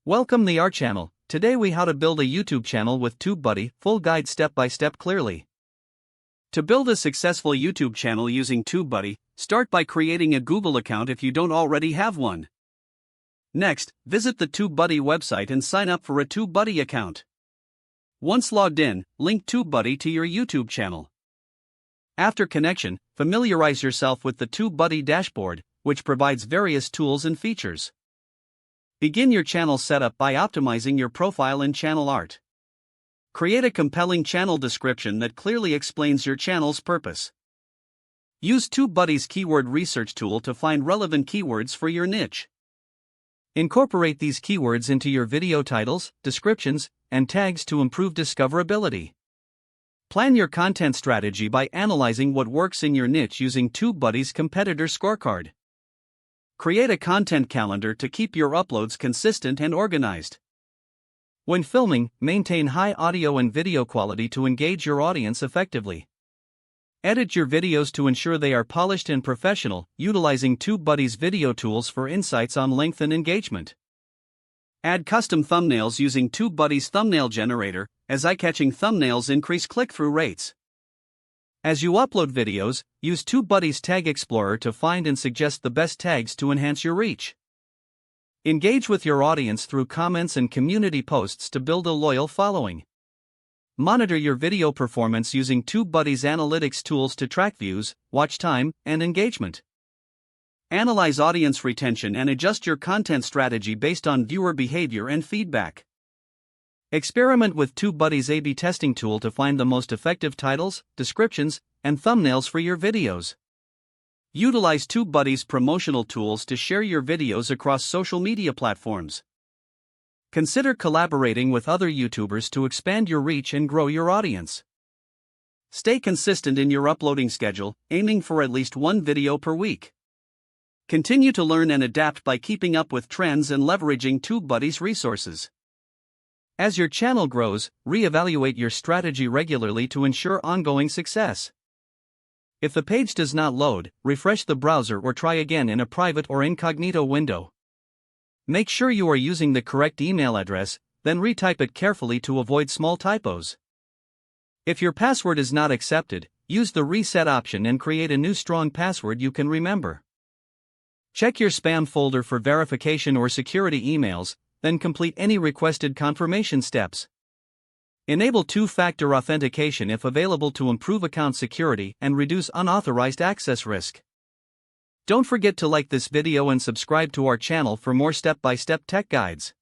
Welcome to our channel. Today we how to build a YouTube channel with TubeBuddy, full guide step by step clearly. To build a successful YouTube channel using TubeBuddy, start by creating a Google account if you don't already have one. Next, visit the TubeBuddy website and sign up for a TubeBuddy account. Once logged in, link TubeBuddy to your YouTube channel. After connection, familiarize yourself with the TubeBuddy dashboard, which provides various tools and features. Begin your channel setup by optimizing your profile and channel art. Create a compelling channel description that clearly explains your channel's purpose. Use TubeBuddy's keyword research tool to find relevant keywords for your niche. Incorporate these keywords into your video titles, descriptions, and tags to improve discoverability. Plan your content strategy by analyzing what works in your niche using TubeBuddy's competitor scorecard. Create a content calendar to keep your uploads consistent and organized. When filming, maintain high audio and video quality to engage your audience effectively. Edit your videos to ensure they are polished and professional, utilizing TubeBuddy's video tools for insights on length and engagement. Add custom thumbnails using TubeBuddy's thumbnail generator, as eye-catching thumbnails increase click-through rates. As you upload videos, use TubeBuddy's Tag Explorer to find and suggest the best tags to enhance your reach. Engage with your audience through comments and community posts to build a loyal following. Monitor your video performance using TubeBuddy's analytics tools to track views, watch time, and engagement. Analyze audience retention and adjust your content strategy based on viewer behavior and feedback. Experiment with TubeBuddy's A/B testing tool to find the most effective titles, descriptions, and thumbnails for your videos. Utilize TubeBuddy's promotional tools to share your videos across social media platforms. Consider collaborating with other YouTubers to expand your reach and grow your audience. Stay consistent in your uploading schedule, aiming for at least one video per week. Continue to learn and adapt by keeping up with trends and leveraging TubeBuddy's resources. As your channel grows, reevaluate your strategy regularly to ensure ongoing success. If the page does not load, refresh the browser or try again in a private or incognito window. Make sure you are using the correct email address, then retype it carefully to avoid small typos. If your password is not accepted, use the reset option and create a new strong password you can remember. Check your spam folder for verification or security emails, then complete any requested confirmation steps. Enable two-factor authentication if available to improve account security and reduce unauthorized access risk. Don't forget to like this video and subscribe to our channel for more step-by-step tech guides.